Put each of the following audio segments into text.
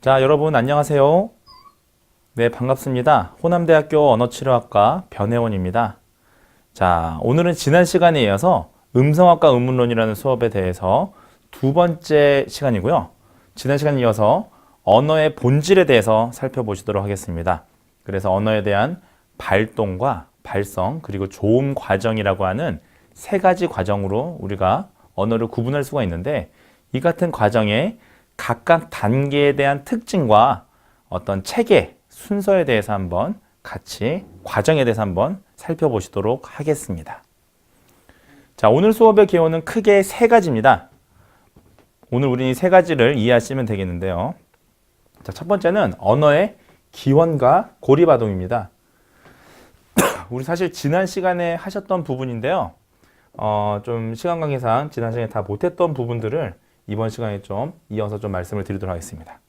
자, 여러분 안녕하세요. 네, 반갑습니다. 호남대학교 언어치료학과 변혜원입니다. 자, 오늘은 지난 시간에 이어서 음성학과 의문론이라는 수업에 대해서 두 번째 시간이고요. 지난 시간에 이어서 언어의 본질에 대해서 살펴보시도록 하겠습니다. 그래서 언어에 대한 발동과 발성, 그리고 조음 과정이라고 하는 세 가지 과정으로 우리가 언어를 구분할 수가 있는데, 이 같은 과정의 각각 단계에 대한 특징과 어떤 체계, 순서에 대해서 한번 같이 과정에 대해서 한번 살펴보시도록 하겠습니다. 자, 오늘 수업의 개요는 크게 세 가지입니다. 오늘 우리는 이 세 가지를 이해하시면 되겠는데요. 자, 첫 번째는 언어의 기원과 고리바동입니다. 우리 사실 지난 시간에 하셨던 부분인데요. 좀 시간 관계상 지난 시간에 다 못했던 부분들을 이번 시간에 좀 이어서 좀 말씀을 드리도록 하겠습니다.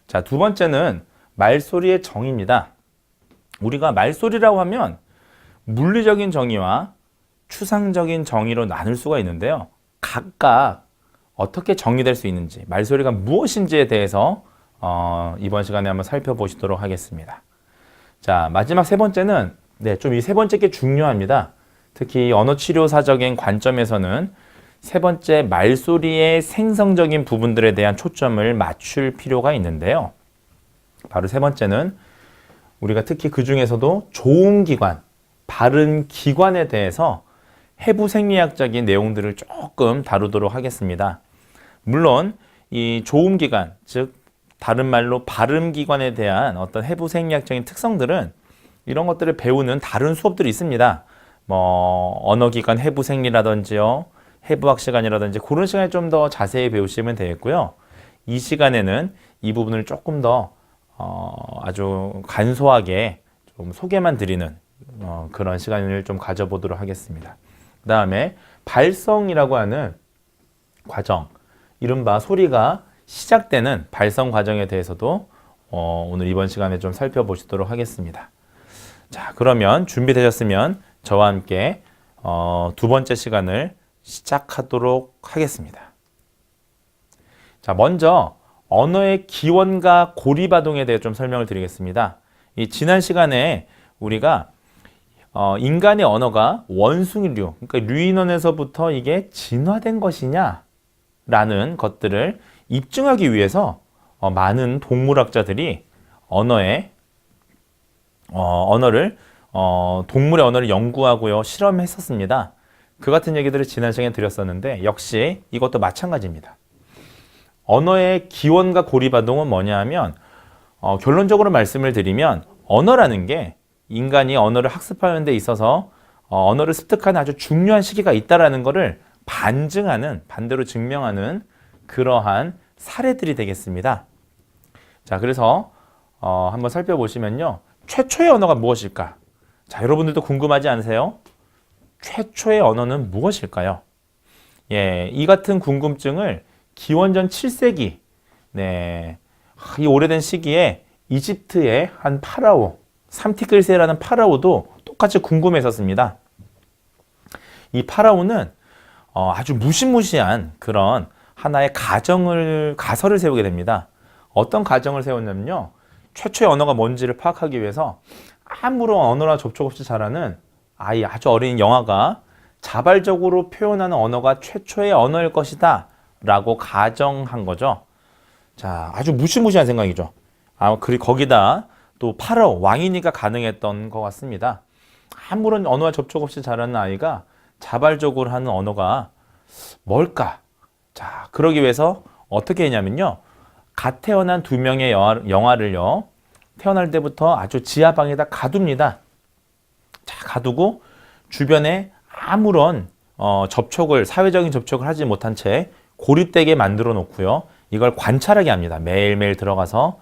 자, 두 번째는 말소리의 정의입니다. 우리가 말소리라고 하면 물리적인 정의와 추상적인 정의로 나눌 수가 있는데요. 각각 어떻게 정의될 수 있는지, 말소리가 무엇인지에 대해서 이번 시간에 한번 살펴보시도록 하겠습니다. 자, 마지막 세 번째는 좀 이 세 번째 게 중요합니다. 특히 언어치료사적인 관점에서는 세 번째 말소리의 생성적인 부분들에 대한 초점을 맞출 필요가 있는데요. 바로 세 번째는 우리가 특히 그 중에서도 조음기관, 발음 기관에 대해서 해부생리학적인 내용들을 조금 다루도록 하겠습니다. 물론 이 조음기관, 즉 다른 말로 발음기관에 대한 어떤 해부생리학적인 특성들은 이런 것들을 배우는 다른 수업들이 있습니다. 언어기관 해부생리라든지요, 해부학 시간이라든지 그런 시간에 좀 더 자세히 배우시면 되겠고요. 이 시간에는 이 부분을 조금 더 아주 간소하게 좀 소개만 드리는 그런 시간을 좀 가져보도록 하겠습니다. 그 다음에 발성이라고 하는 과정, 이른바 소리가 시작되는 발성 과정에 대해서도 오늘 이번 시간에 좀 살펴보시도록 하겠습니다. 자, 그러면 준비되셨으면 저와 함께 두 번째 시간을 시작하도록 하겠습니다. 자, 먼저 언어의 기원과 고리바동에 대해 좀 설명을 드리겠습니다. 이 지난 시간에 우리가 인간의 언어가 원숭이류, 그러니까 류인원에서부터 이게 진화된 것이냐 라는 것들을 입증하기 위해서 많은 동물학자들이 동물의 언어를 연구하고요, 실험했었습니다. 그 같은 얘기들을 지난 시간에 드렸었는데, 역시 이것도 마찬가지입니다. 언어의 기원과 고리바동은 뭐냐 하면, 결론적으로 말씀을 드리면 언어라는 게 인간이 언어를 학습하는 데 있어서 언어를 습득하는 아주 중요한 시기가 있다는 것을 반대로 증명하는 그러한 사례들이 되겠습니다. 자, 그래서 한번 살펴보시면요, 최초의 언어가 무엇일까? 자, 여러분들도 궁금하지 않으세요? 최초의 언어는 무엇일까요? 예, 이 같은 궁금증을 기원전 7세기, 이 오래된 시기에 이집트의 한 파라오, 삼티끌세라는 파라오도 똑같이 궁금했었습니다. 이 파라오는 아주 무시무시한 그런 하나의 가설을 세우게 됩니다. 어떤 가정을 세웠냐면요, 최초의 언어가 뭔지를 파악하기 위해서 아무런 언어와 접촉 없이 자라는 아주 어린 영아가 자발적으로 표현하는 언어가 최초의 언어일 것이다 라고 가정한 거죠. 자, 아주 무시무시한 생각이죠. 그리고 거기다 또 파라오, 왕이니까 가능했던 것 같습니다. 아무런 언어와 접촉 없이 자라는 아이가 자발적으로 하는 언어가 뭘까? 자, 그러기 위해서 어떻게 했냐면요, 갓 태어난 두 명의 영아를요, 태어날 때부터 아주 지하방에다 가둡니다. 자, 가두고 주변에 아무런 사회적인 접촉을 하지 못한 채 고립되게 만들어 놓고요, 이걸 관찰하게 합니다. 매일매일 들어가서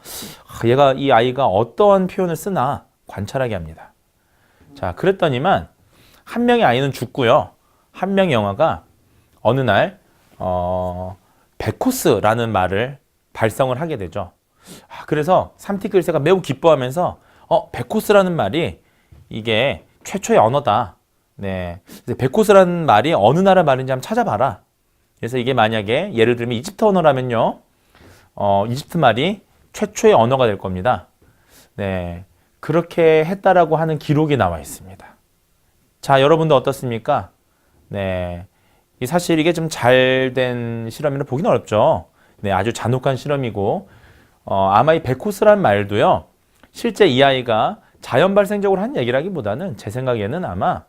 이 아이가 어떠한 표현을 쓰나 관찰하게 합니다. 자, 그랬더니만 한 명의 아이는 죽고요, 한 명의 영아가 어느 날 베코스라는 말을 발성을 하게 되죠. 그래서 삼티끌새가 매우 기뻐하면서 베코스라는 말이 이게 최초의 언어다. 베코스라는 말이 어느 나라 말인지 한번 찾아봐라. 그래서 이게 만약에 예를 들면 이집트 언어라면요, 이집트 말이 최초의 언어가 될 겁니다. 네, 그렇게 했다라고 하는 기록이 나와 있습니다. 자, 여러분도 어떻습니까? 네, 사실 이게 좀 잘 된 실험이라 보기는 어렵죠. 네, 아주 잔혹한 실험이고, 아마 이 베코스란 말도요, 실제 이 아이가 자연 발생적으로 한 얘기라기보다는 제 생각에는 아마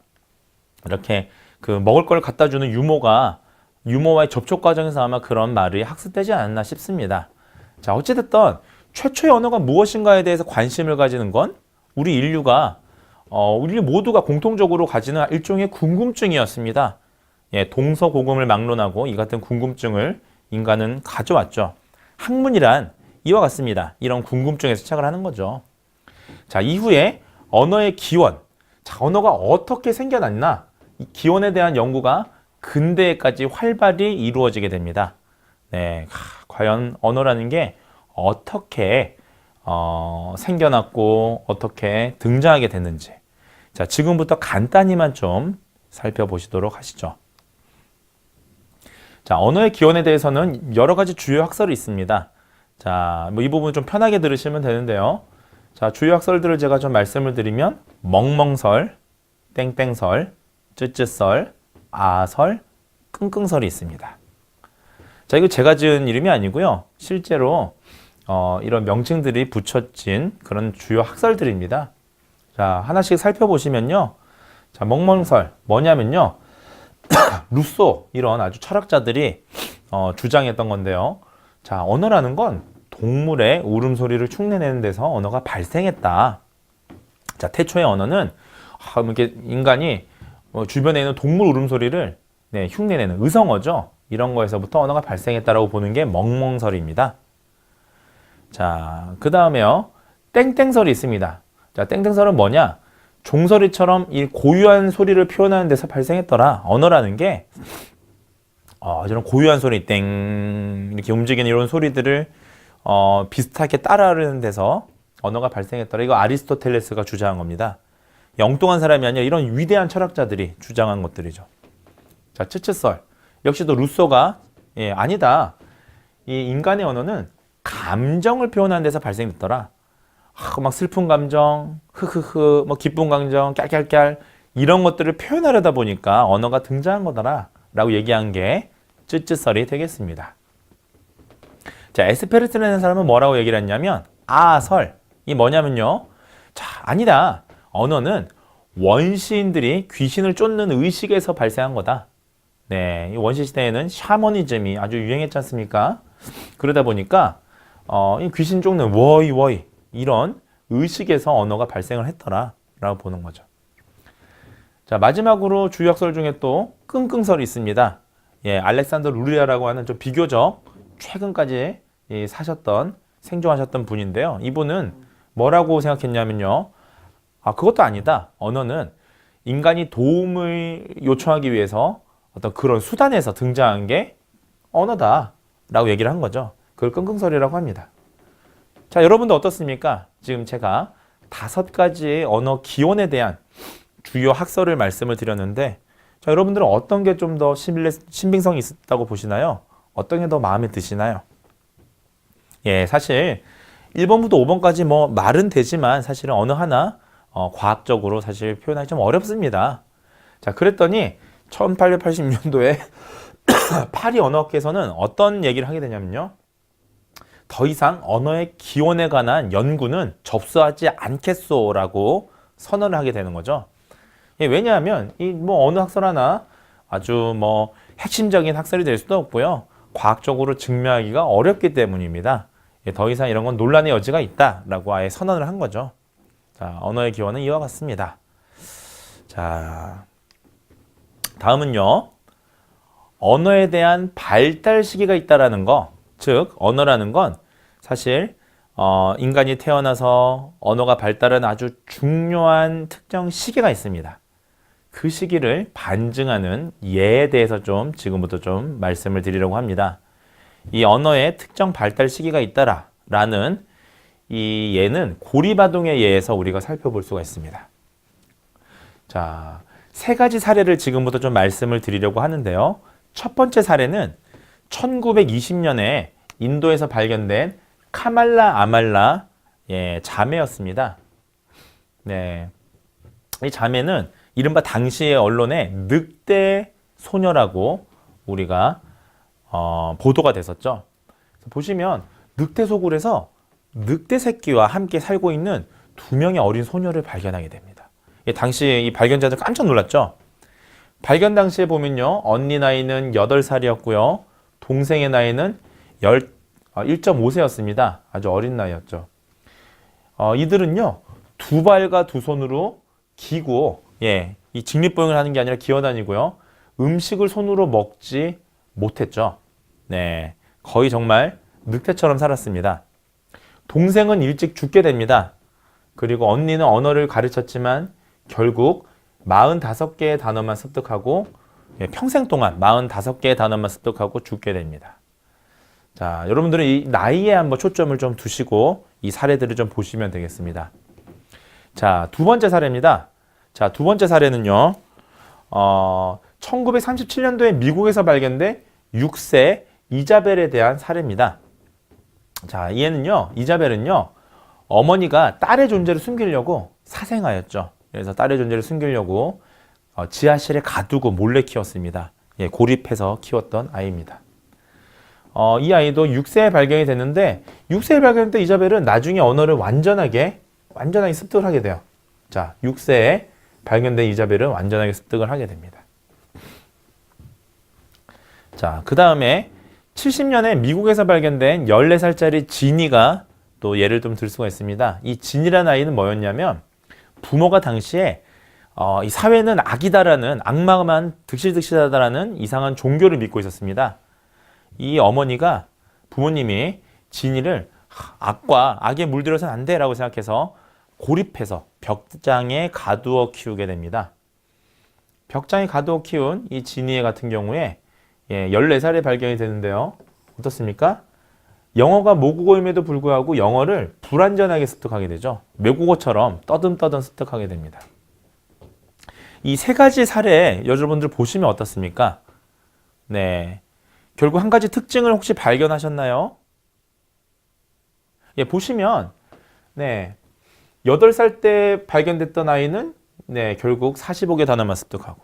이렇게 그 먹을 걸 갖다 주는 유모와의 접촉 과정에서 아마 그런 말이 학습되지 않았나 싶습니다. 자, 어찌됐든 최초의 언어가 무엇인가에 대해서 관심을 가지는 건 우리 인류가 우리 모두가 공통적으로 가지는 일종의 궁금증이었습니다. 예, 동서고금을 막론하고 이 같은 궁금증을 인간은 가져왔죠. 학문이란 이와 같습니다. 이런 궁금증에서 시작을 하는 거죠. 자, 이후에 언어의 기원. 자, 언어가 어떻게 생겨났나? 이 기원에 대한 연구가 근대에까지 활발히 이루어지게 됩니다. 네, 과연 언어라는 게 어떻게 생겨났고 어떻게 등장하게 됐는지. 자, 지금부터 간단히만 좀 살펴보시도록 하시죠. 자, 언어의 기원에 대해서는 여러 가지 주요 학설이 있습니다. 자, 뭐 이 부분 좀 편하게 들으시면 되는데요. 자, 주요 학설들을 제가 좀 말씀을 드리면 멍멍설, 땡땡설, 쯔쯔설, 아설, 끙끙설이 있습니다. 자, 이거 제가 지은 이름이 아니고요. 실제로 이런 명칭들이 붙여진 그런 주요 학설들입니다. 자, 하나씩 살펴보시면요. 자, 멍멍설 뭐냐면요. 루소 이런 아주 철학자들이 주장했던 건데요. 자, 언어라는 건 동물의 울음소리를 흉내내는 데서 언어가 발생했다. 자, 태초의 언어는 이렇게 인간이 주변에 있는 동물 울음소리를 흉내내는 의성어죠. 이런 거에서부터 언어가 발생했다라고 보는 게 멍멍설입니다. 자, 그 다음에요. 땡땡설이 있습니다. 자, 땡땡설은 뭐냐? 종소리처럼 이 고유한 소리를 표현하는 데서 발생했더라. 언어라는 게 이런 고유한 소리, 땡 이렇게 움직이는 이런 소리들을 비슷하게 따라하는 데서 언어가 발생했더라. 이거 아리스토텔레스가 주장한 겁니다. 엉뚱한 사람이 아니라 이런 위대한 철학자들이 주장한 것들이죠. 자, 츠츠설 역시도 루소가 아니다. 이 인간의 언어는 감정을 표현하는 데서 발생됐더라. 막 슬픈 감정, 흐흐흐, 뭐 기쁜 감정, 깔깔깔 이런 것들을 표현하려다 보니까 언어가 등장한 거더라 라고 얘기한 게 쯔쯔설이 되겠습니다. 자, 에스페르트라는 사람은 뭐라고 얘기를 했냐면 아설, 이 뭐냐면요. 자, 아니다. 언어는 원시인들이 귀신을 쫓는 의식에서 발생한 거다. 네, 이 원시 시대에는 샤머니즘이 아주 유행했지 않습니까? 그러다 보니까 이 귀신 쫓는 워이 이런 의식에서 언어가 발생을 했더라 라고 보는 거죠. 자, 마지막으로 주요 학설 중에 또 끙끙설이 있습니다. 예, 알렉산더 루리아라고 하는 좀 비교적 최근까지 생존하셨던 분인데요. 이분은 뭐라고 생각했냐면요. 그것도 아니다. 언어는 인간이 도움을 요청하기 위해서 어떤 그런 수단에서 등장한 게 언어다 라고 얘기를 한 거죠. 그걸 끙끙설이라고 합니다. 자, 여러분도 어떻습니까? 지금 제가 5가지의 언어 기원에 대한 주요 학설을 말씀을 드렸는데, 자, 여러분들은 어떤 게 좀 더 신빙성이 있다고 보시나요? 어떤 게 더 마음에 드시나요? 예, 사실 1번부터 5번까지 뭐 말은 되지만 사실은 어느 하나 과학적으로 사실 표현하기 좀 어렵습니다. 자, 그랬더니 1886년도에 파리 언어학회에서는 어떤 얘기를 하게 되냐면요. 더 이상 언어의 기원에 관한 연구는 접수하지 않겠소라고 선언을 하게 되는 거죠. 예, 왜냐하면 이 뭐 어느 학설 하나 아주 뭐 핵심적인 학설이 될 수도 없고요. 과학적으로 증명하기가 어렵기 때문입니다. 예, 더 이상 이런 건 논란의 여지가 있다라고 아예 선언을 한 거죠. 자, 언어의 기원은 이와 같습니다. 자, 다음은요. 언어에 대한 발달 시기가 있다라는 거. 즉, 언어라는 건 사실 인간이 태어나서 언어가 발달한 아주 중요한 특정 시기가 있습니다. 그 시기를 반증하는 예에 대해서 좀 지금부터 좀 말씀을 드리려고 합니다. 이 언어의 특정 발달 시기가 있다라는 이 예는 고리바동의 예에서 우리가 살펴볼 수가 있습니다. 자, 3가지 사례를 지금부터 좀 말씀을 드리려고 하는데요. 첫 번째 사례는 1920년에 인도에서 발견된 카말라 아말라 자매였습니다. 네, 이 자매는 이른바 당시의 언론에 늑대 소녀라고 우리가 보도가 됐었죠. 보시면 늑대 소굴에서 늑대 새끼와 함께 살고 있는 두 명의 어린 소녀를 발견하게 됩니다. 당시 이 발견자들 깜짝 놀랐죠. 발견 당시에 보면요, 언니 나이는 8살이었고요. 동생의 나이는 1.5세였습니다. 아주 어린 나이였죠. 이들은요, 두 발과 두 손으로 기고, 이 직립보행을 하는 게 아니라 기어다니고요. 음식을 손으로 먹지 못했죠. 네, 거의 정말 늑대처럼 살았습니다. 동생은 일찍 죽게 됩니다. 그리고 언니는 언어를 가르쳤지만 결국 45개의 단어만 습득하고 평생 동안 45개의 단어만 습득하고 죽게 됩니다. 자, 여러분들은 이 나이에 한번 초점을 좀 두시고 이 사례들을 좀 보시면 되겠습니다. 자, 두 번째 사례입니다. 자, 두 번째 사례는요. 1937년도에 미국에서 발견된 6세 이자벨에 대한 사례입니다. 자, 이자벨은요. 어머니가 딸의 존재를 숨기려고 사생아였죠. 그래서 딸의 존재를 숨기려고 지하실에 가두고 몰래 키웠습니다. 고립해서 키웠던 아이입니다. 이 아이도 6세에 발견이 됐는데 6세에 발견할 때 이자벨은 나중에 언어를 완전하게 습득을 하게 돼요. 자, 6세에 발견된 이자벨은 완전하게 습득을 하게 됩니다. 자, 그 다음에 70년에 미국에서 발견된 14살짜리 지니가 또 예를 좀 들 수가 있습니다. 이 지니라는 아이는 뭐였냐면 부모가 당시에 이 사회는 악이다라는 악마만 득실득실하다라는 이상한 종교를 믿고 있었습니다. 이 어머니가 부모님이 지니를 악에 물들어서는 안 돼라고 생각해서 고립해서 벽장에 가두어 키우게 됩니다. 벽장에 가두어 키운 이 지니 같은 경우에 14살에 발견이 되는데요. 어떻습니까? 영어가 모국어임에도 불구하고 영어를 불완전하게 습득하게 되죠. 외국어처럼 떠듬떠듬 습득하게 됩니다. 이 세 가지 사례 여러분들 보시면 어떻습니까? 네, 결국 한 가지 특징을 혹시 발견하셨나요? 보시면 8살 때 발견됐던 아이는 결국 45개 단어만 습득하고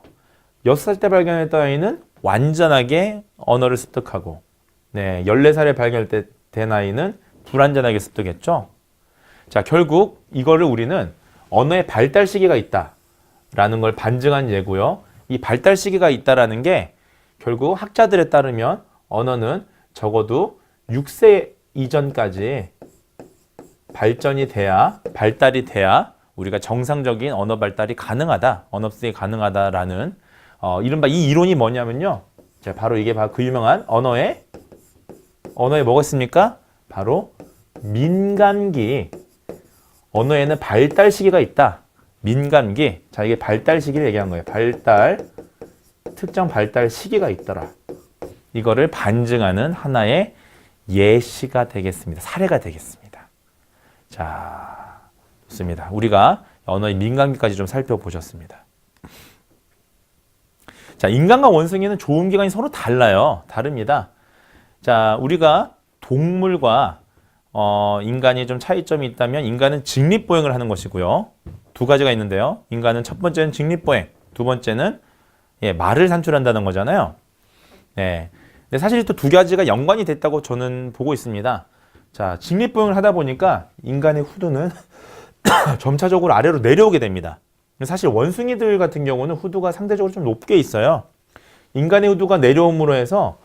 6살 때 발견했던 아이는 완전하게 언어를 습득하고 14살에 발견된 아이는 불완전하게 습득했죠. 자, 결국 이거를 우리는 언어의 발달 시기가 있다라는 걸 반증한 예고요. 이 발달 시기가 있다라는 게 결국 학자들에 따르면 언어는 적어도 6세 이전까지 발달이 돼야 우리가 정상적인 언어 발달이 가능하다, 언어 습득이 가능하다라는 이른바 이 이론이 뭐냐면요. 자, 바로 이게 바로 그 유명한 언어에 뭐가 있습니까? 바로 민간기. 언어에는 발달 시기가 있다. 민간기. 자, 이게 발달 시기를 얘기한 거예요. 특정 발달 시기가 있더라. 이거를 반증하는 하나의 예시가 되겠습니다. 사례가 되겠습니다. 자, 좋습니다. 우리가 언어의 민간기까지 좀 살펴보셨습니다. 자, 인간과 원숭이는 조음 기관이 서로 다릅니다. 자, 우리가 동물과 인간이 좀 차이점이 있다면 인간은 직립보행을 하는 것이고요. 두 가지가 있는데요. 인간은 첫 번째는 직립보행, 두 번째는 말을 산출한다는 거잖아요. 네. 근데 사실 또 두 가지가 연관이 됐다고 저는 보고 있습니다. 자, 직립보행을 하다 보니까 인간의 후두는 점차적으로 아래로 내려오게 됩니다. 사실 원숭이들 같은 경우는 후두가 상대적으로 좀 높게 있어요. 인간의 후두가 내려옴으로 해서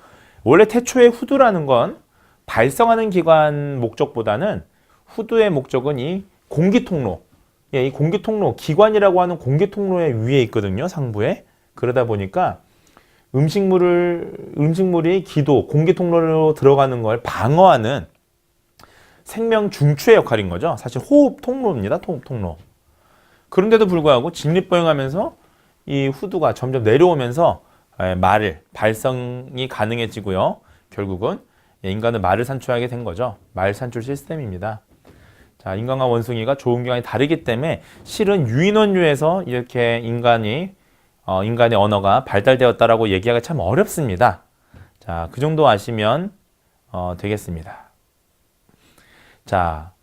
원래 태초의 후두라는 건 발성하는 기관 목적보다는 후두의 목적은 이 공기통로, 이 공기통로, 기관이라고 하는 공기통로의 위에 있거든요, 상부에. 그러다 보니까 음식물이 기도, 공기통로로 들어가는 걸 방어하는 생명 중추의 역할인 거죠. 사실 호흡 통로입니다, 호흡 통로. 그런데도 불구하고 직립보행하면서 이 후두가 점점 내려오면서 발성이 가능해지고요. 결국은 인간은 말을 산출하게 된 거죠. 말 산출 시스템입니다. 자, 인간과 원숭이가 조음기관이 다르기 때문에 실은 유인원류에서 이렇게 인간의 언어가 발달되었다라고 얘기하기가 참 어렵습니다. 자, 그 정도 아시면 되겠습니다. 자,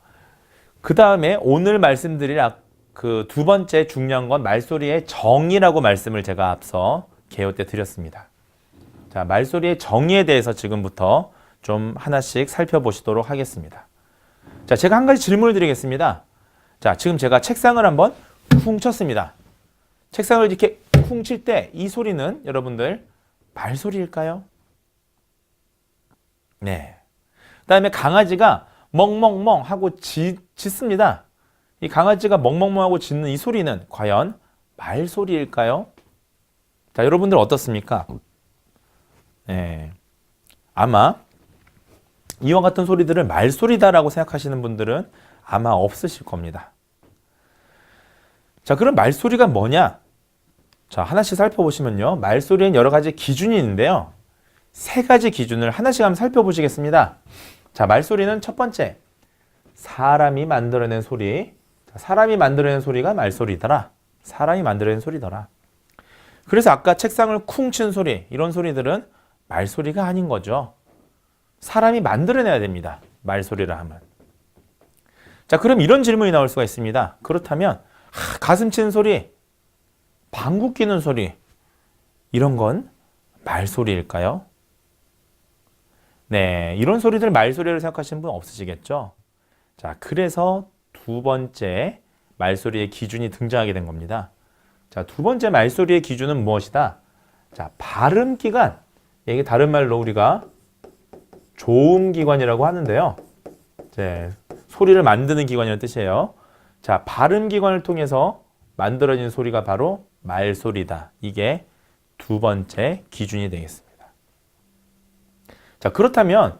그 다음에 오늘 말씀드릴 그 두 번째 중요한 건 말소리의 정의라고 말씀을 제가 앞서 개요 때 드렸습니다. 자, 말소리의 정의에 대해서 지금부터 좀 하나씩 살펴보시도록 하겠습니다. 자, 제가 한 가지 질문을 드리겠습니다. 자, 지금 제가 책상을 한번 쿵 쳤습니다. 책상을 이렇게 쿵 칠 때 이 소리는 여러분들 말소리일까요? 네. 그 다음에 강아지가 멍멍멍 하고 짖습니다. 이 강아지가 멍멍멍 하고 짖는 이 소리는 과연 말소리일까요? 자, 여러분들 어떻습니까? 네. 아마 이와 같은 소리들을 말소리다라고 생각하시는 분들은 아마 없으실 겁니다. 자, 그럼 말소리가 뭐냐? 자, 하나씩 살펴보시면요. 말소리엔 여러 가지 기준이 있는데요. 세 가지 기준을 하나씩 한번 살펴보시겠습니다. 자, 말소리는 첫 번째, 사람이 만들어낸 소리. 자, 사람이 만들어낸 소리가 말소리더라. 사람이 만들어낸 소리더라. 그래서 아까 책상을 쿵 친 소리, 이런 소리들은 말소리가 아닌 거죠. 사람이 만들어내야 됩니다. 말소리라 하면. 자, 그럼 이런 질문이 나올 수가 있습니다. 그렇다면 가슴 치는 소리, 방구 끼는 소리, 이런 건 말소리일까요? 네, 이런 소리들 말소리를 생각하시는 분 없으시겠죠? 자, 그래서 두 번째 말소리의 기준이 등장하게 된 겁니다. 자, 두 번째 말소리의 기준은 무엇이다? 자, 발음기관. 이게 다른 말로 우리가 조음기관이라고 하는데요. 네, 소리를 만드는 기관이라는 뜻이에요. 자, 발음기관을 통해서 만들어진 소리가 바로 말소리다. 이게 두 번째 기준이 되겠습니다. 자, 그렇다면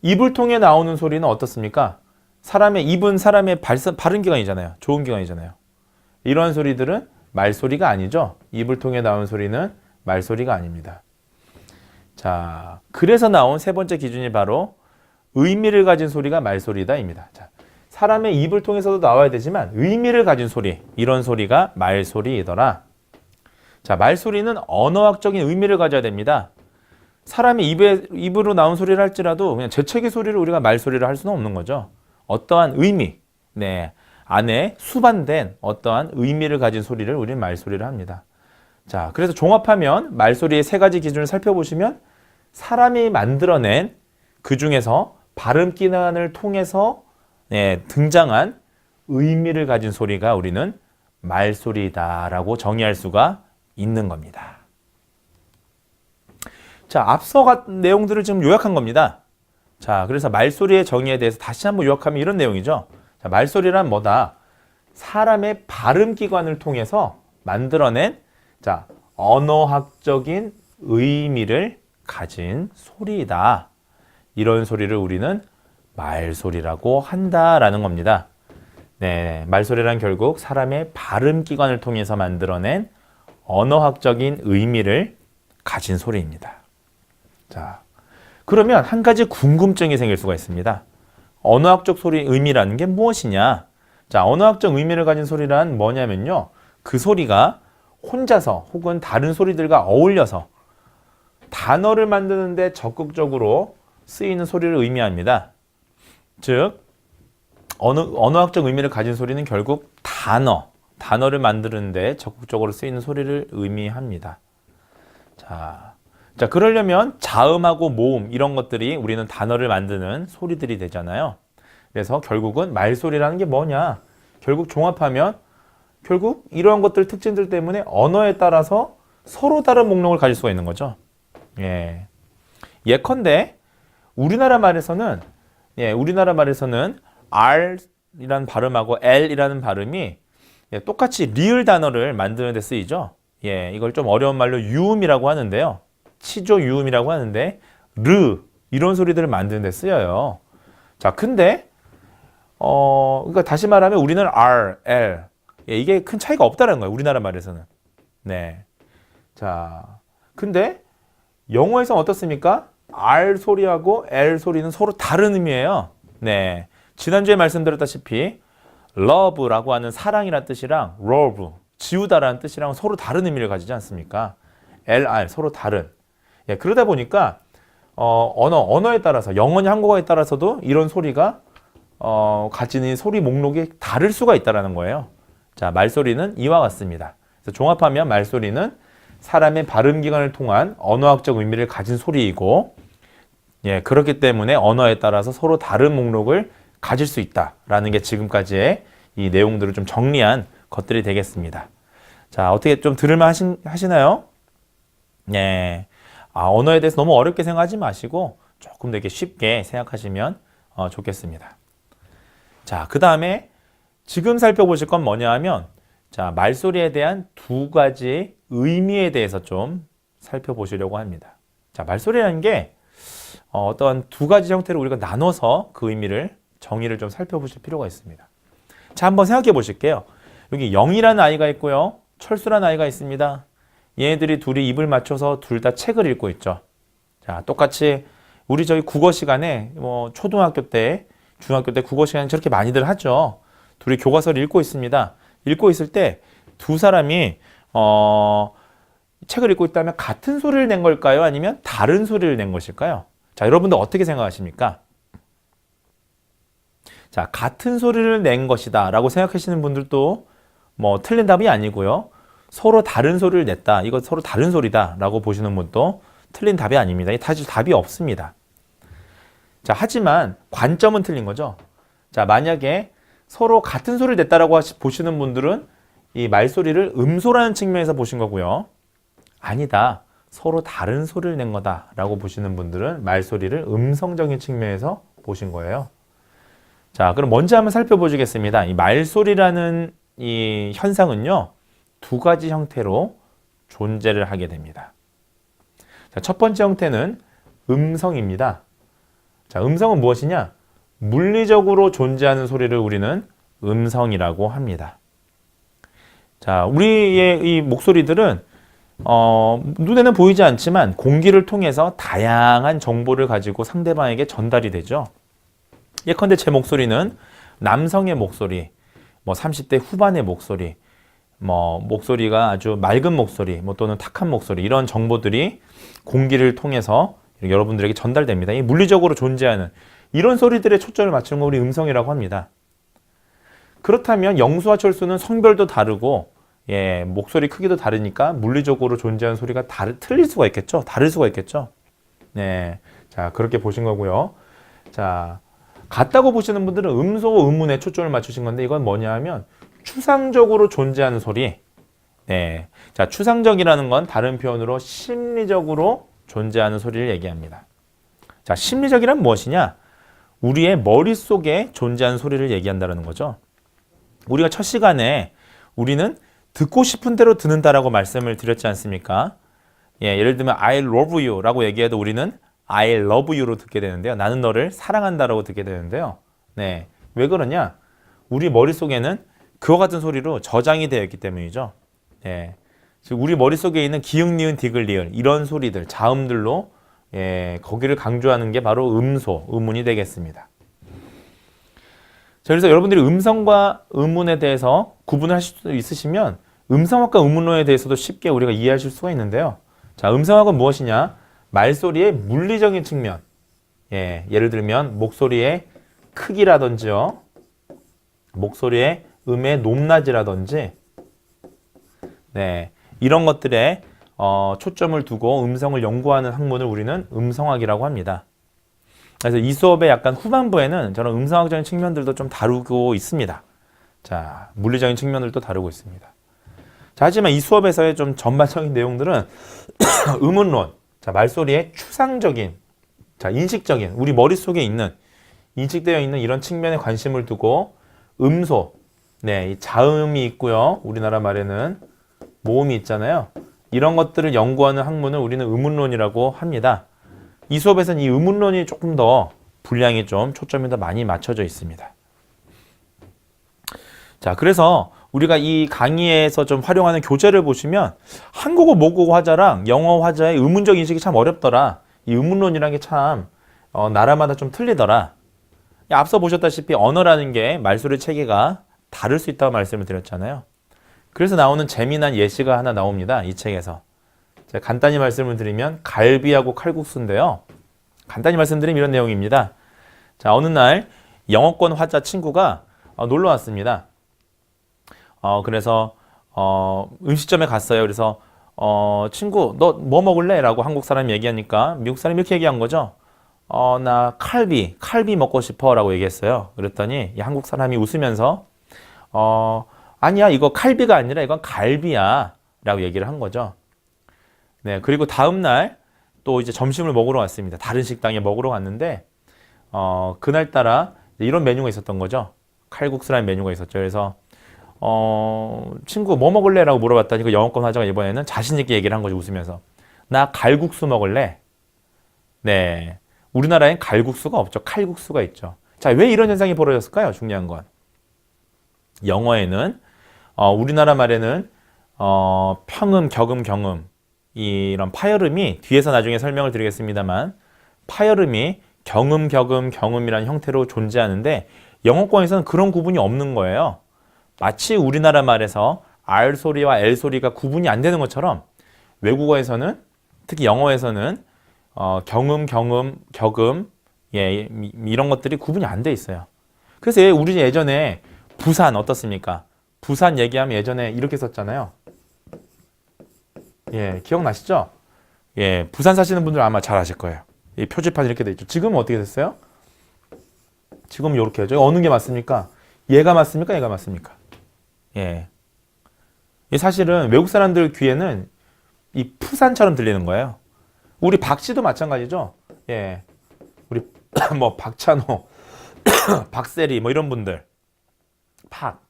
입을 통해 나오는 소리는 어떻습니까? 사람의 입은 사람의 발음기관이잖아요. 조음기관이잖아요. 이런 소리들은 말소리가 아니죠. 입을 통해 나오는 소리는 말소리가 아닙니다. 자, 그래서 나온 세 번째 기준이 바로 의미를 가진 소리가 말소리다입니다. 자, 사람의 입을 통해서도 나와야 되지만 의미를 가진 소리, 이런 소리가 말소리이더라. 자, 말소리는 언어학적인 의미를 가져야 됩니다. 사람이 입으로 나온 소리를 할지라도 그냥 재채기 소리를 우리가 말소리를 할 수는 없는 거죠. 어떠한 의미, 네, 안에 수반된 어떠한 의미를 가진 소리를 우리는 말소리를 합니다. 자, 그래서 종합하면 말소리의 세 가지 기준을 살펴보시면 사람이 만들어낸 그 중에서 발음 기관을 통해서 등장한 의미를 가진 소리가 우리는 말소리다라고 정의할 수가 있는 겁니다. 자, 앞서 내용들을 지금 요약한 겁니다. 자, 그래서 말소리의 정의에 대해서 다시 한번 요약하면 이런 내용이죠. 자, 말소리란 뭐다? 사람의 발음 기관을 통해서 만들어낸 자, 언어학적인 의미를 가진 소리이다. 이런 소리를 우리는 말소리라고 한다라는 겁니다. 네, 말소리란 결국 사람의 발음 기관을 통해서 만들어낸 언어학적인 의미를 가진 소리입니다. 자, 그러면 한 가지 궁금증이 생길 수가 있습니다. 언어학적 소리 의미라는 게 무엇이냐? 자, 언어학적 의미를 가진 소리란 뭐냐면요. 그 소리가 혼자서 혹은 다른 소리들과 어울려서 단어를 만드는데 적극적으로 쓰이는 소리를 의미합니다. 즉, 언어학적 의미를 가진 소리는 결국 단어를 만드는데 적극적으로 쓰이는 소리를 의미합니다. 자, 그러려면 자음하고 모음 이런 것들이 우리는 단어를 만드는 소리들이 되잖아요. 그래서 결국은 말소리라는 게 뭐냐? 결국 종합하면 결국 이러한 것들 특징들 때문에 언어에 따라서 서로 다른 목록을 가질 수가 있는 거죠. 예. 예컨대 우리나라 말에서는 R이라는 발음하고 L이라는 발음이 똑같이 리을 단어를 만드는 데 쓰이죠. 예, 이걸 좀 어려운 말로 유음이라고 하는데요. 치조 유음이라고 하는데 이런 소리들을 만드는 데 쓰여요. 자, 근데 그러니까 다시 말하면 우리는 R, L 이게 큰 차이가 없다는 거예요. 우리나라 말에서는. 네. 자, 근데 영어에서는 어떻습니까? R 소리하고 L 소리는 서로 다른 의미예요. 네. 지난주에 말씀드렸다시피 love라고 하는 사랑이라는 뜻이랑 love, 지우다라는 뜻이랑 서로 다른 의미를 가지지 않습니까? LR 서로 다른. 예, 그러다 보니까 언어에 따라서 영어냐 한국어에 따라서도 이런 소리가 가지는 소리 목록이 다를 수가 있다는 거예요. 자, 말소리는 이와 같습니다. 그래서 종합하면 말소리는 사람의 발음기관을 통한 언어학적 의미를 가진 소리이고, 예, 그렇기 때문에 언어에 따라서 서로 다른 목록을 가질 수 있다라는 게 지금까지의 이 내용들을 좀 정리한 것들이 되겠습니다. 자, 어떻게 좀 들을만 하시나요? 예. 언어에 대해서 너무 어렵게 생각하지 마시고 조금 되게 쉽게 생각하시면 좋겠습니다. 자, 그 다음에 지금 살펴보실 건 뭐냐 하면, 자, 말소리에 대한 두 가지 의미에 대해서 좀 살펴보시려고 합니다. 자, 말소리라는 게 어떠한 두 가지 형태로 우리가 나눠서 그 의미를 정의를 좀 살펴보실 필요가 있습니다. 자, 한번 생각해 보실게요. 여기 영이라는 아이가 있고요. 철수라는 아이가 있습니다. 얘네들이 둘이 입을 맞춰서 둘 다 책을 읽고 있죠. 자, 똑같이 우리 저희 국어 시간에 초등학교 때, 중학교 때 국어 시간에 저렇게 많이들 하죠. 둘이 교과서를 읽고 있습니다. 읽고 있을 때 두 사람이 책을 읽고 있다면 같은 소리를 낸 걸까요? 아니면 다른 소리를 낸 것일까요? 자, 여러분들 어떻게 생각하십니까? 자, 같은 소리를 낸 것이다 라고 생각하시는 분들도 틀린 답이 아니고요. 서로 다른 소리를 냈다. 이거 서로 다른 소리다 라고 보시는 분도 틀린 답이 아닙니다. 사실 답이 없습니다. 자, 하지만 관점은 틀린 거죠. 자, 만약에 서로 같은 소리를 냈다라고 보시는 분들은 이 말소리를 음소라는 측면에서 보신 거고요. 아니다. 서로 다른 소리를 낸 거다라고 보시는 분들은 말소리를 음성적인 측면에서 보신 거예요. 자, 그럼 먼저 한번 살펴보시겠습니다. 이 말소리라는 이 현상은요, 두 가지 형태로 존재를 하게 됩니다. 자, 첫 번째 형태는 음성입니다. 자, 음성은 무엇이냐? 물리적으로 존재하는 소리를 우리는 음성이라고 합니다. 자, 우리의 이 목소리들은 눈에는 보이지 않지만 공기를 통해서 다양한 정보를 가지고 상대방에게 전달이 되죠. 예컨대 제 목소리는 남성의 목소리, 30대 후반의 목소리, 목소리가 아주 맑은 목소리, 또는 탁한 목소리, 이런 정보들이 공기를 통해서 여러분들에게 전달됩니다. 이 물리적으로 존재하는 이런 소리들의 초점을 맞추는 거 우리 음성이라고 합니다. 그렇다면 영수와 철수는 성별도 다르고, 예, 목소리 크기도 다르니까 물리적으로 존재하는 소리가 틀릴 수가 있겠죠? 다를 수가 있겠죠? 네. 자, 그렇게 보신 거고요. 자, 같다고 보시는 분들은 음소, 음운에 초점을 맞추신 건데, 이건 뭐냐 하면 추상적으로 존재하는 소리. 네. 자, 추상적이라는 건 다른 표현으로 심리적으로 존재하는 소리를 얘기합니다. 자, 심리적이란 무엇이냐? 우리의 머릿속에 존재하는 소리를 얘기한다는 거죠. 우리가 첫 시간에 우리는 듣고 싶은 대로 듣는다라고 말씀을 드렸지 않습니까? 예, 예를 들면 I love you 라고 얘기해도 우리는 I love you로 듣게 되는데요. 나는 너를 사랑한다라고 듣게 되는데요. 네, 왜 그러냐? 우리 머릿속에는 그와 같은 소리로 저장이 되어 있기 때문이죠. 예, 즉 우리 머릿속에 있는 기역, 니은, 디귿, 리을 이런 소리들, 자음들로 거기를 강조하는 게 바로 음소, 음운이 되겠습니다. 자, 그래서 여러분들이 음성과 음운에 대해서 구분을 하실 수 있으시면 음성학과 음운론에 대해서도 쉽게 우리가 이해하실 수가 있는데요. 자, 음성학은 무엇이냐? 말소리의 물리적인 측면. 예, 예를 들면 목소리의 크기라든지요. 목소리의 음의 높낮이라든지, 네, 이런 것들에 초점을 두고 음성을 연구하는 학문을 우리는 음성학이라고 합니다. 그래서 이 수업의 약간 후반부에는 저는 음성학적인 측면들도 좀 다루고 있습니다. 자, 물리적인 측면들도 다루고 있습니다. 자, 하지만 이 수업에서의 좀 전반적인 내용들은 음운론, 자, 말소리의 추상적인, 자, 인식적인, 우리 머릿속에 있는, 인식되어 있는 이런 측면에 관심을 두고 음소, 네, 이 자음이 있고요. 우리나라 말에는 모음이 있잖아요. 이런 것들을 연구하는 학문을 우리는 음운론이라고 합니다. 이 수업에서는 이 음운론이 조금 더 분량이 좀 초점이 더 많이 맞춰져 있습니다. 자, 그래서 우리가 이 강의에서 좀 활용하는 교재를 보시면 한국어 모국어 화자랑 영어 화자의 의문적 인식이 참 어렵더라. 이 의문론이라는 게 참 나라마다 좀 틀리더라. 앞서 보셨다시피 언어라는 게 말소리 체계가 다를 수 있다고 말씀을 드렸잖아요. 그래서 나오는 재미난 예시가 하나 나옵니다. 이 책에서. 제가 간단히 말씀을 드리면 갈비하고 칼국수인데요. 간단히 말씀드리면 이런 내용입니다. 자, 어느 날 영어권 화자 친구가 놀러 왔습니다. 그래서 음식점에 갔어요. 그래서 친구 너 뭐 먹을래? 라고 한국 사람이 얘기하니까 미국 사람이 이렇게 얘기한 거죠. 나 칼비 먹고 싶어 라고 얘기했어요. 그랬더니 이 한국 사람이 웃으면서 아니야 이거 칼비가 아니라 이건 갈비야 라고 얘기를 한 거죠. 네, 그리고 다음날 또 이제 점심을 먹으러 왔습니다. 다른 식당에 먹으러 갔는데 그날따라 이런 메뉴가 있었던 거죠. 칼국수라는 메뉴가 있었죠. 그래서 친구 뭐 먹을래? 라고 물어봤더니 그 영어권 화자가 이번에는 자신있게 얘기를 한 거죠. 웃으면서 나 갈국수 먹을래? 네, 우리나라엔 갈국수가 없죠. 칼국수가 있죠. 자, 왜 이런 현상이 벌어졌을까요? 중요한 건 영어에는 우리나라 말에는 평음, 격음, 경음 이런 파열음이 뒤에서 나중에 설명을 드리겠습니다만 파열음이 경음, 격음, 경음이라는 형태로 존재하는데 영어권에서는 그런 구분이 없는 거예요. 마치 우리나라 말에서 R 소리와 L 소리가 구분이 안 되는 것처럼 외국어에서는 특히 영어에서는 경음, 경음, 격음 이런 것들이 구분이 안 돼 있어요. 그래서 우리 예전에 부산 어떻습니까? 부산 얘기하면 예전에 이렇게 썼잖아요. 예, 기억나시죠? 예, 부산 사시는 분들 아마 잘 아실 거예요. 이 표지판 이렇게 돼 있죠. 지금은 어떻게 됐어요? 지금 이렇게 해죠. 어느 게 맞습니까? 얘가 맞습니까? 얘가 맞습니까? 예. 사실은 외국 사람들 귀에는 이 푸산처럼 들리는 거예요. 우리 박씨도 마찬가지죠. 예. 우리 뭐 박찬호, 박세리 뭐 이런 분들. 팍.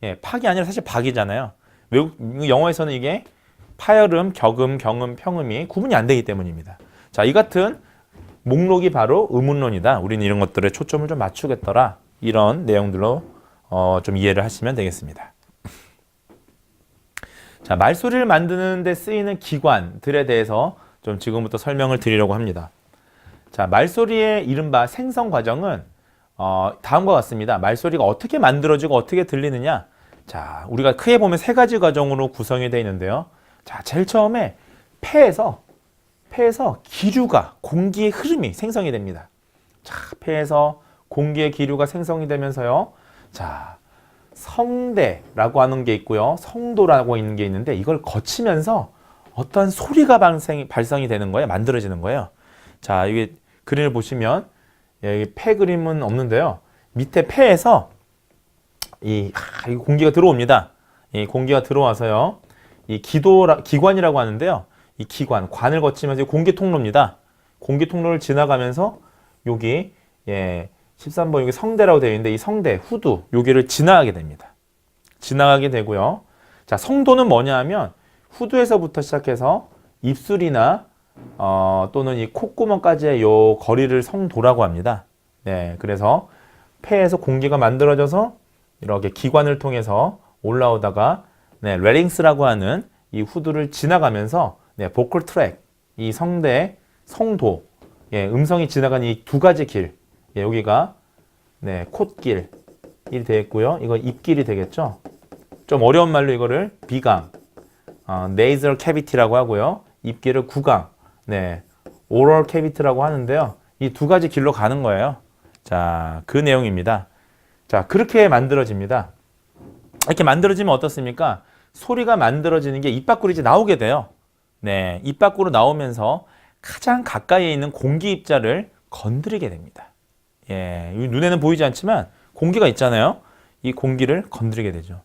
예, 팍이 아니라 사실 박이잖아요. 외국 영어에서는 이게 파열음, 격음, 경음, 평음이 구분이 안 되기 때문입니다. 자, 이 같은 목록이 바로 의문론이다. 우리는 이런 것들에 초점을 좀 맞추겠더라. 이런 내용들로 좀 이해를 하시면 되겠습니다. 자, 말소리를 만드는 데 쓰이는 기관들에 대해서 좀 지금부터 설명을 드리려고 합니다. 자, 말소리의 이른바 생성 과정은 다음과 같습니다. 말소리가 어떻게 만들어지고 어떻게 들리느냐. 자, 우리가 크게 보면 세 가지 과정으로 구성이 되어 있는데요. 자, 제일 처음에 폐에서 기류가, 공기의 흐름이 생성이 됩니다. 자, 폐에서 공기의 기류가 생성이 되면서요. 자, 성대라고 하는 게 있고요. 성도라고 있는 게 있는데 이걸 거치면서 어떤 소리가 발생이 되는 거예요. 만들어지는 거예요. 자, 이게 그림을 보시면 여기 폐 그림은 없는데요. 밑에 폐에서 이 공기가 들어옵니다. 이 공기가 들어와서요. 이 기관이라고 하는데요. 이 관을 거치면서 공기 통로입니다. 공기 통로를 지나가면서 여기 13번 여기 성대라고 되어 있는데 이 성대, 후두 여기를 지나가게 됩니다. 지나가게 되고요. 자, 성도는 뭐냐 하면 후두에서부터 시작해서 입술이나 또는 이 콧구멍까지의 요 거리를 성도라고 합니다. 네, 그래서 폐에서 공기가 만들어져서 이렇게 기관을 통해서 올라오다가 레링스라고 하는 이 후두를 지나가면서 보컬 트랙, 이 성대, 성도, 음성이 지나가는 이 두 가지 길, 여기가 콧길이 되겠고요. 이거 입길이 되겠죠. 좀 어려운 말로 이거를 비강, nasal cavity라고 하고요. 입길을 구강, oral cavity라고 하는데요. 이 두 가지 길로 가는 거예요. 자, 그 내용입니다. 자, 그렇게 만들어집니다. 이렇게 만들어지면 어떻습니까? 소리가 만들어지는 게 입 밖으로 이제 나오게 돼요. 네, 입 밖으로 나오면서 가장 가까이에 있는 공기 입자를 건드리게 됩니다. 예, 눈에는 보이지 않지만 공기가 있잖아요. 이 공기를 건드리게 되죠.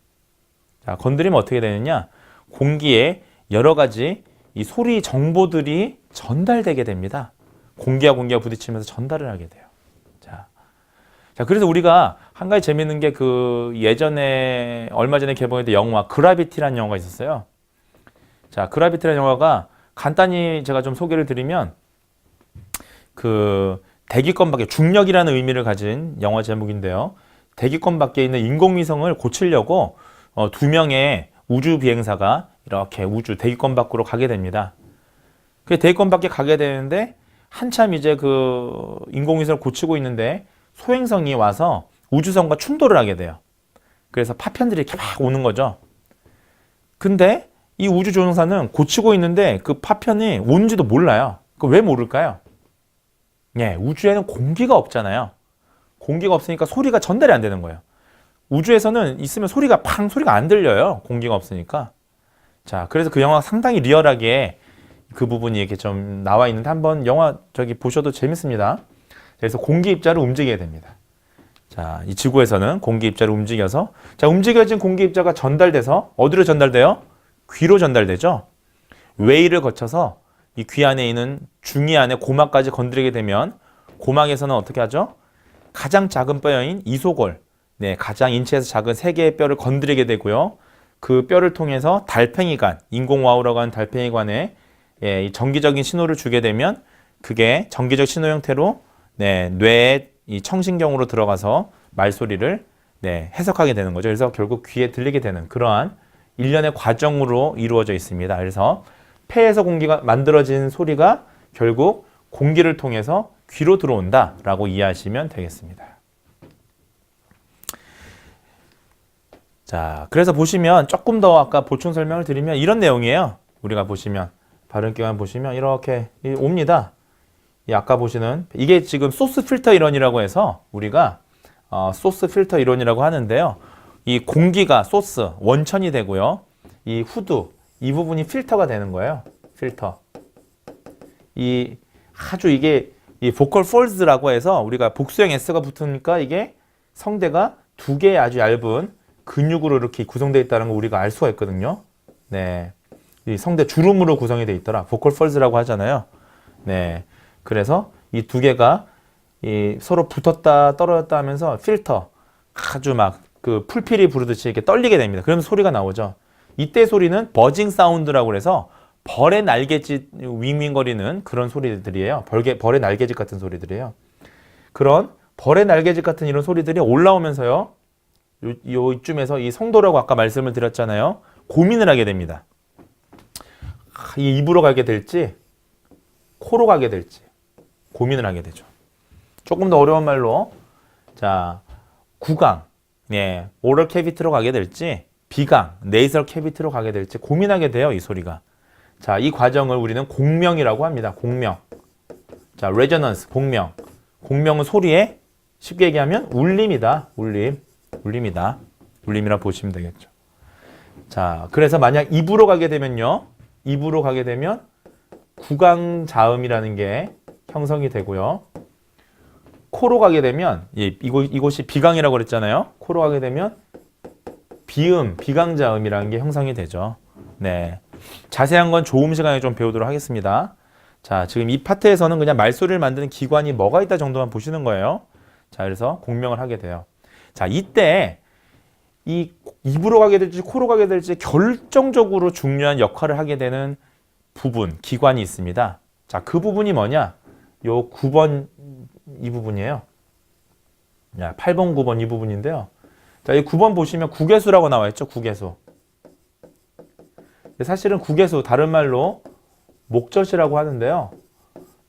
자, 건드리면 어떻게 되느냐? 공기에 여러 가지 이 소리 정보들이 전달되게 됩니다. 공기와 부딪히면서 전달을 하게 돼요. 자, 그래서 우리가 한 가지 재밌는 게 예전에 얼마 전에 개봉했던 영화 그라비티라는 영화가 있었어요. 자, 그라비티라는 영화가 간단히 제가 좀 소개를 드리면 대기권 밖에 중력이라는 의미를 가진 영화 제목인데요. 대기권 밖에 있는 인공위성을 고치려고 두 명의 우주 비행사가 이렇게 대기권 밖으로 가게 됩니다. 그 대기권 밖에 가게 되는데 한참 이제 인공위성을 고치고 있는데 소행성이 와서 우주선과 충돌을 하게 돼요. 그래서 파편들이 이렇게 막 오는 거죠. 근데 이 우주조종사는 고치고 있는데 그 파편이 오는지도 몰라요. 왜 모를까요? 예, 우주에는 공기가 없잖아요. 공기가 없으니까 소리가 전달이 안 되는 거예요. 우주에서는 있으면 소리가 안 들려요. 공기가 없으니까. 자, 그래서 그 영화가 상당히 리얼하게 그 부분이 이렇게 좀 나와 있는데 한번 영화 저기 보셔도 재밌습니다. 그래서 공기 입자를 움직이게 됩니다. 자, 이 지구에서는 공기 입자를 움직여서 자, 움직여진 공기 입자가 전달돼서 어디로 전달돼요? 귀로 전달되죠. 웨이를 거쳐서 이 귀 안에 있는 중이 안에 고막까지 건드리게 되면 고막에서는 어떻게 하죠? 가장 작은 뼈인 이소골, 네, 가장 인체에서 작은 세 개의 뼈를 건드리게 되고요. 그 뼈를 통해서 달팽이관, 인공와우라고 하는 달팽이관에 이 전기적인 신호를 주게 되면 그게 전기적 신호 형태로 뇌의 이 청신경으로 들어가서 말소리를 해석하게 되는 거죠. 그래서 결국 귀에 들리게 되는 그러한 일련의 과정으로 이루어져 있습니다. 그래서 폐에서 공기가 만들어진 소리가 결국 공기를 통해서 귀로 들어온다라고 이해하시면 되겠습니다. 자, 그래서 보시면 조금 더 아까 보충 설명을 드리면 이런 내용이에요. 우리가 보시면 발음기관 보시면 이렇게 옵니다. 이 아까 보시는 이게 지금 소스 필터 이론이라고 해서 우리가 소스 필터 이론이라고 하는데요. 이 공기가 소스 원천이 되고요. 이 후드 이 부분이 필터가 되는 거예요. 필터. 이 아주 이게 이 보컬 폴즈라고 해서 우리가 복수형 S가 붙으니까 이게 성대가 두 개의 아주 얇은 근육으로 이렇게 구성되어 있다는 걸 우리가 알 수가 있거든요. 네. 이 성대 주름으로 구성이 되어 있더라. 보컬 폴즈라고 하잖아요. 네. 그래서 이 두 개가 이 서로 붙었다 떨어졌다 하면서 필터 아주 막 그 풀필이 부르듯이 이렇게 떨리게 됩니다. 그러면 소리가 나오죠. 이때 소리는 버징 사운드라고 해서 벌의 날개짓 윙윙거리는 그런 소리들이에요. 벌의 날개짓 같은 소리들이에요. 그런 벌의 날개짓 같은 이런 소리들이 올라오면서요. 요쯤에서 이 성도라고 아까 말씀을 드렸잖아요. 고민을 하게 됩니다. 이 입으로 가게 될지 코로 가게 될지 고민을 하게 되죠. 조금 더 어려운 말로 자 구강, 오럴 캐비티로 가게 될지 비강, 네이설 캐비티로 가게 될지 고민하게 돼요. 이 소리가. 자, 이 과정을 우리는 공명이라고 합니다. 공명. 자, 레저넌스, 공명. 공명은 소리의 쉽게 얘기하면 울림이다. 울림이다. 울림이라 보시면 되겠죠. 자, 그래서 만약 입으로 가게 되면요. 입으로 가게 되면 구강자음이라는 게 형성이 되고요. 코로 가게 되면 이곳이 비강이라고 그랬잖아요. 코로 가게 되면 비음, 비강자음이라는 게 형성이 되죠. 네. 자세한 건 좋은 시간에 좀 배우도록 하겠습니다. 자, 지금 이 파트에서는 그냥 말소리를 만드는 기관이 뭐가 있다 정도만 보시는 거예요. 자, 그래서 공명을 하게 돼요. 자, 이때 이 입으로 가게 될지 코로 가게 될지 결정적으로 중요한 역할을 하게 되는 부분, 기관이 있습니다. 자, 그 부분이 뭐냐? 요 9번 이 부분이에요. 8번, 9번 이 부분인데요. 자, 이 9번 보시면 국외수라고 나와 있죠. 국외수. 사실은 국외수 다른 말로 목젖이라고 하는데요.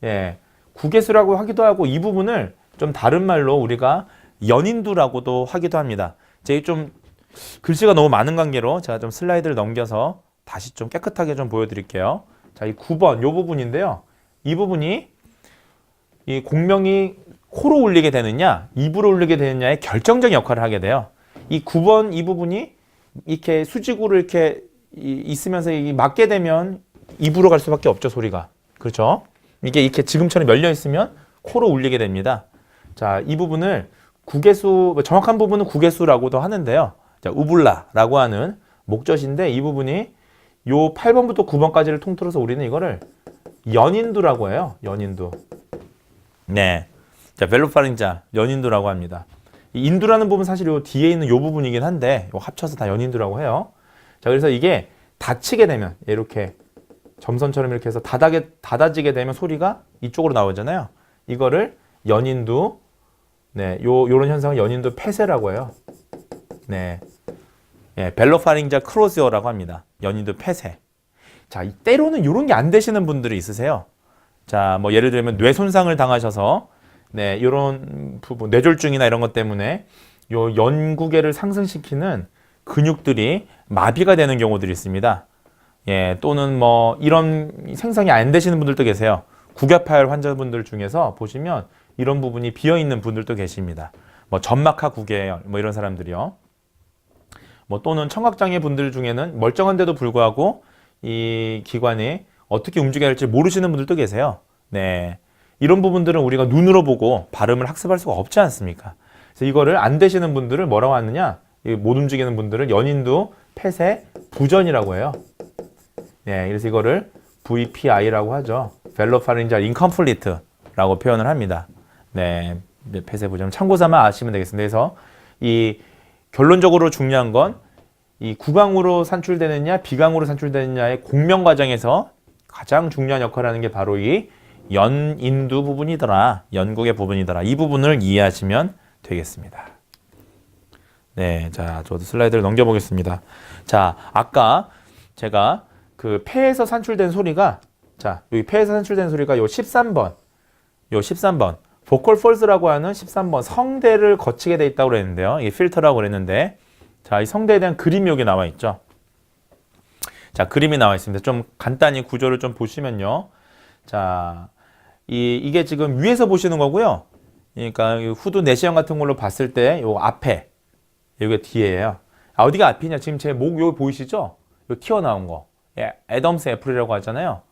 예, 국외수라고 하기도 하고 이 부분을 좀 다른 말로 우리가 연인두라고도 하기도 합니다. 제가 좀 글씨가 너무 많은 관계로 제가 좀 슬라이드를 넘겨서 다시 좀 깨끗하게 좀 보여드릴게요. 자, 이 9번 이 부분인데요. 이 부분이 이 공명이 코로 울리게 되느냐, 입으로 울리게 되느냐의 결정적인 역할을 하게 돼요. 이 9번 이 부분이 이렇게 수직으로 이렇게 있으면서 맞게 되면 입으로 갈 수밖에 없죠, 소리가. 그렇죠? 이게 이렇게 지금처럼 열려 있으면 코로 울리게 됩니다. 자, 이 부분을 국외수, 정확한 부분은 국외수라고도 하는데요. 자, 우불라라고 하는 목젖인데 이 부분이 요 8번부터 9번까지를 통틀어서 우리는 이거를 연인두라고 해요. 연인두. 네. 자, 벨로파린자 연인두라고 합니다. 이 인두라는 부분 사실 요 뒤에 있는 요 부분이긴 한데 요 합쳐서 다 연인두라고 해요. 자, 그래서 이게 닫히게 되면 이렇게 점선처럼 이렇게 해서 닫아지게 되면 소리가 이쪽으로 나오잖아요. 이거를 연인두, 요런 현상을 연인두 폐쇄라고 해요. 네. 벨로파린자 크로지어라고 합니다. 연인두 폐쇄. 자, 때로는 요런 게 안 되시는 분들이 있으세요. 자, 뭐 예를 들면 뇌 손상을 당하셔서 요런 부분, 뇌졸중이나 이런 것 때문에 요 연구계를 상승시키는 근육들이 마비가 되는 경우들이 있습니다. 예, 또는 뭐 이런 생성이 안 되시는 분들도 계세요. 구개파열 환자분들 중에서 보시면 이런 부분이 비어 있는 분들도 계십니다. 뭐 점막하 구개열 뭐 이런 사람들이요. 뭐 또는 청각장애 분들 중에는 멀쩡한데도 불구하고 이 기관이 어떻게 움직여야 할지 모르시는 분들도 계세요. 네. 이런 부분들은 우리가 눈으로 보고 발음을 학습할 수가 없지 않습니까? 그래서 이거를 안 되시는 분들을 뭐라고 하느냐? 못 움직이는 분들을 연인두 폐쇄 부전이라고 해요. 네, 그래서 이거를 VPI라고 하죠. Velopharyngeal Incomplete라고 표현을 합니다. 네, 폐쇄 부전 참고 삼아 아시면 되겠습니다. 그래서 이 결론적으로 중요한 건 이 구강으로 산출되느냐 비강으로 산출되느냐의 공명 과정에서 가장 중요한 역할을 하는 게 바로 이 연인두 부분이더라. 연국의 부분이더라. 이 부분을 이해하시면 되겠습니다. 네, 자, 저도 슬라이드를 넘겨보겠습니다. 자, 아까 제가 그 폐에서 산출된 소리가 자, 여기 폐에서 산출된 소리가 요 13번 보컬 폴스라고 하는 13번 성대를 거치게 돼 있다고 그랬는데요. 이게 필터라고 그랬는데 자, 이 성대에 대한 그림이 여기 나와 있죠. 자, 그림이 나와 있습니다. 좀 간단히 구조를 좀 보시면요. 자, 이게 지금 위에서 보시는 거고요. 그러니까 후두 내시경 같은 걸로 봤을 때 요 앞에 여기가 뒤에예요. 아, 어디가 앞이냐? 지금 제 목 여기 보이시죠? 요 튀어나온 거. 예, 애덤스 애플이라고 하잖아요.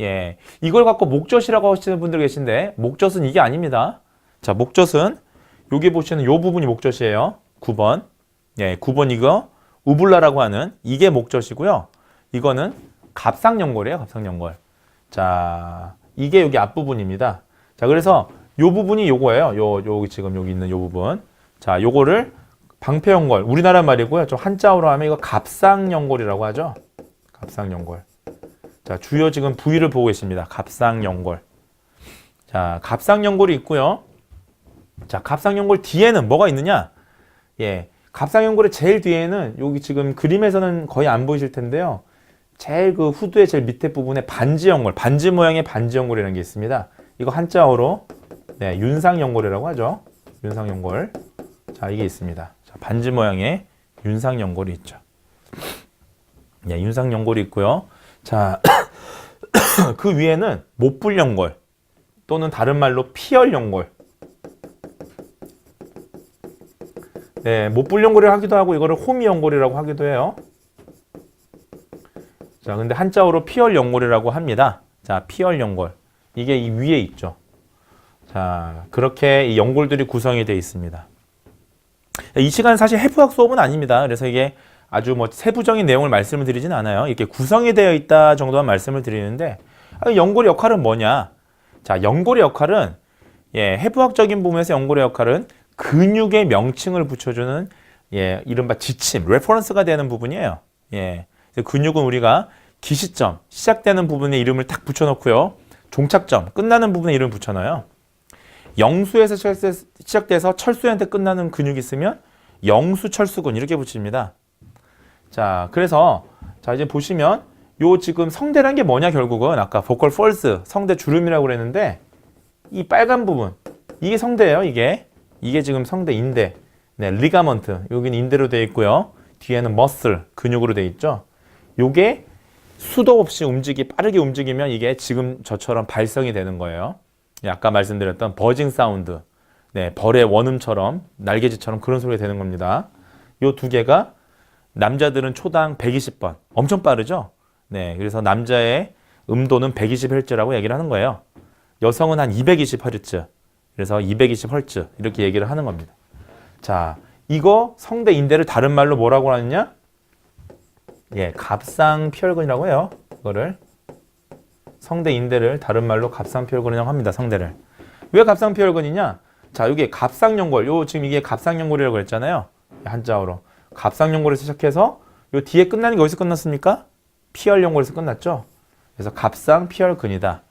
예, 이걸 갖고 목젖이라고 하시는 분들 계신데 목젖은 이게 아닙니다. 자, 목젖은 여기 보시는 요 부분이 목젖이에요. 9번. 예, 9번 이거 우불라라고 하는 이게 목젖이고요. 이거는 갑상연골이에요. 갑상연골. 자, 이게 여기 앞부분입니다. 자, 그래서 요 부분이 요거예요. 요 지금 여기 있는 요 부분. 자, 요거를 방패연골. 우리나라 말이고요. 좀 한자어로 하면 이거 갑상연골이라고 하죠. 갑상연골. 자, 주요 지금 부위를 보고 계십니다. 갑상연골. 자, 갑상연골이 있고요. 자, 갑상연골 뒤에는 뭐가 있느냐? 예. 갑상연골의 제일 뒤에는 여기 지금 그림에서는 거의 안 보이실 텐데요. 제일 그 후두의 제일 밑에 부분에 반지연골, 반지 모양의 반지연골이라는 게 있습니다. 이거 한자어로 네, 윤상연골이라고 하죠. 윤상연골. 자, 이게 있습니다. 자, 반지 모양의 윤상연골이 있죠. 네, 윤상연골이 있고요. 자, 그 위에는 못불연골 또는 다른 말로 피열연골. 네, 못불연골이라고 하기도 하고 이거를 호미연골이라고 하기도 해요. 자, 근데 한자어로 피열연골이라고 합니다. 자, 피열연골. 이게 이 위에 있죠. 자, 그렇게 이 연골들이 구성이 되어 있습니다. 이 시간은 사실 해부학 수업은 아닙니다. 그래서 이게 아주 뭐 세부적인 내용을 말씀을 드리진 않아요. 이렇게 구성이 되어 있다 정도만 말씀을 드리는데 연골의 역할은 뭐냐? 자, 연골의 역할은 예, 해부학적인 부분에서 연골의 역할은 근육의 명칭을 붙여주는 예, 이른바 지침, 레퍼런스가 되는 부분이에요. 예, 근육은 우리가 기시점, 시작되는 부분에 이름을 딱 붙여놓고요. 종착점, 끝나는 부분에 이름을 붙여놔요. 영수에서 시작돼서 철수한테 끝나는 근육이 있으면 영수철수근 이렇게 붙입니다. 자, 그래서 자 이제 보시면 요 지금 성대란 게 뭐냐 결국은 아까 보컬 폴스, 성대 주름이라고 그랬는데 이 빨간 부분 이게 성대예요. 이게 지금 성대 인대, 네, 리가먼트 여기는 인대로 되어 있고요. 뒤에는 머슬, 근육으로 되어 있죠. 요게 수도 없이 빠르게 움직이면 이게 지금 저처럼 발성이 되는 거예요. 아까 말씀드렸던 버징 사운드, 네, 벌의 원음처럼 날개짓처럼 그런 소리가 되는 겁니다. 요 두 개가 남자들은 초당 120번, 엄청 빠르죠? 네, 그래서 남자의 음도는 120Hz라고 얘기를 하는 거예요. 여성은 한 220Hz, 그래서 220Hz 이렇게 얘기를 하는 겁니다. 자, 이거 성대 인대를 다른 말로 뭐라고 하느냐? 예, 갑상피혈근이라고 해요. 이거를 성대 인대를 다른 말로 갑상피혈근이라고 합니다. 성대를. 왜 갑상피혈근이냐? 자, 여기 갑상연골. 지금 이게 갑상연골이라고 그랬잖아요. 한자어로. 갑상연골에서 시작해서 요 뒤에 끝나는 게 어디서 끝났습니까? 피혈연골에서 끝났죠. 그래서 갑상피혈근이다.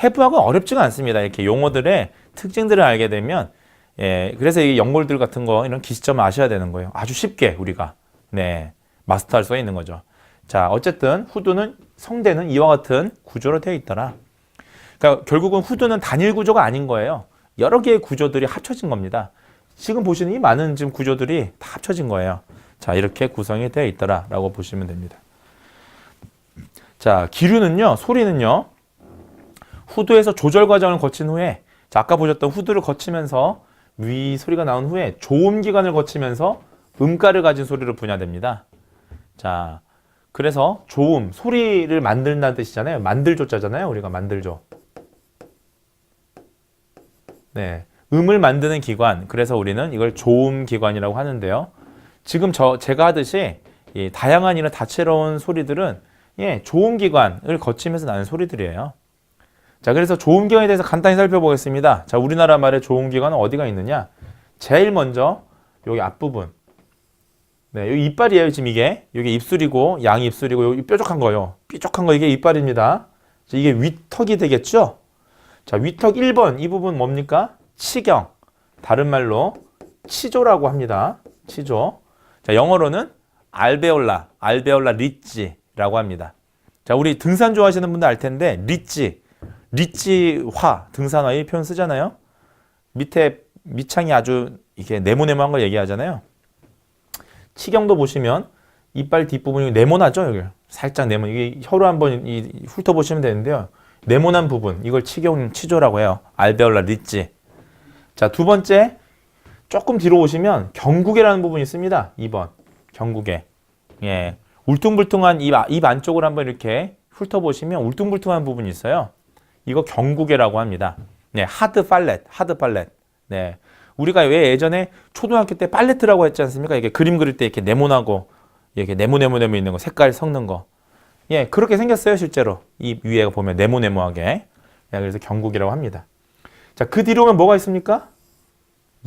해부학은 어렵지가 않습니다. 이렇게 용어들의 특징들을 알게 되면 예, 그래서 이 연골들 같은 거 이런 기시점을 아셔야 되는 거예요. 아주 쉽게 우리가 네, 마스터할 수가 있는 거죠. 자, 어쨌든 후두는 성대는 이와 같은 구조로 되어 있더라. 그러니까 결국은 후두는 단일 구조가 아닌 거예요. 여러 개의 구조들이 합쳐진 겁니다. 지금 보시는 이 많은 지금 구조들이 다 합쳐진 거예요. 자, 이렇게 구성이 되어 있더라라고 보시면 됩니다. 자, 기류는요, 소리는요, 후두에서 조절 과정을 거친 후에, 자, 아까 보셨던 후두를 거치면서 위 소리가 나온 후에 조음기관을 거치면서 음가를 가진 소리로 분야됩니다. 자, 그래서 조음, 소리를 만든다는 뜻이잖아요. 만들조자잖아요. 우리가 만들조. 네, 음을 만드는 기관. 그래서 우리는 이걸 조음기관이라고 하는데요. 지금 제가 하듯이 이 다양한 이런 다채로운 소리들은 조음기관을 거치면서 나는 소리들이에요. 자, 그래서 조음기관에 대해서 간단히 살펴보겠습니다. 자, 우리나라 말의 조음기관은 어디가 있느냐? 제일 먼저 여기 앞부분. 네, 여기 이빨이에요. 지금 이게 입술이고 양이 입술이고 여기 뾰족한 거요. 뾰족한 거 이게 이빨입니다. 자, 이게 위턱이 되겠죠? 자, 위턱 1번 이 부분 뭡니까? 치경. 다른 말로 치조라고 합니다. 치조. 자, 영어로는 알베올라 리치라고 합니다. 자, 우리 등산 좋아하시는 분들 알 텐데 리치화 등산화 이 표현 쓰잖아요. 밑에 밑창이 아주 이게 네모네모한 걸 얘기하잖아요. 치경도 보시면 이빨 뒷부분이 네모나죠. 여기 살짝 네모. 이게 혀로 한번 훑어보시면 되는데요. 네모난 부분 이걸 치조라고 해요. 알베올라 리치. 자, 두 번째 조금 뒤로 오시면 경구개라는 부분이 있습니다. 2번 경구개. 예, 울퉁불퉁한 입 안쪽을 한번 이렇게 훑어보시면 울퉁불퉁한 부분이 있어요. 이거 경구개라고 합니다. 네, 하드 팔렛. 네, 우리가 왜 예전에 초등학교 때 팔레트라고 했지 않습니까? 이게 그림 그릴 때 이렇게 네모나고 이렇게 네모네모 있는 거, 색깔 섞는 거. 예, 그렇게 생겼어요, 실제로. 이 위에 보면 네모네모하게. 네, 그래서 경구개라고 합니다. 자, 그 뒤로 오면 뭐가 있습니까?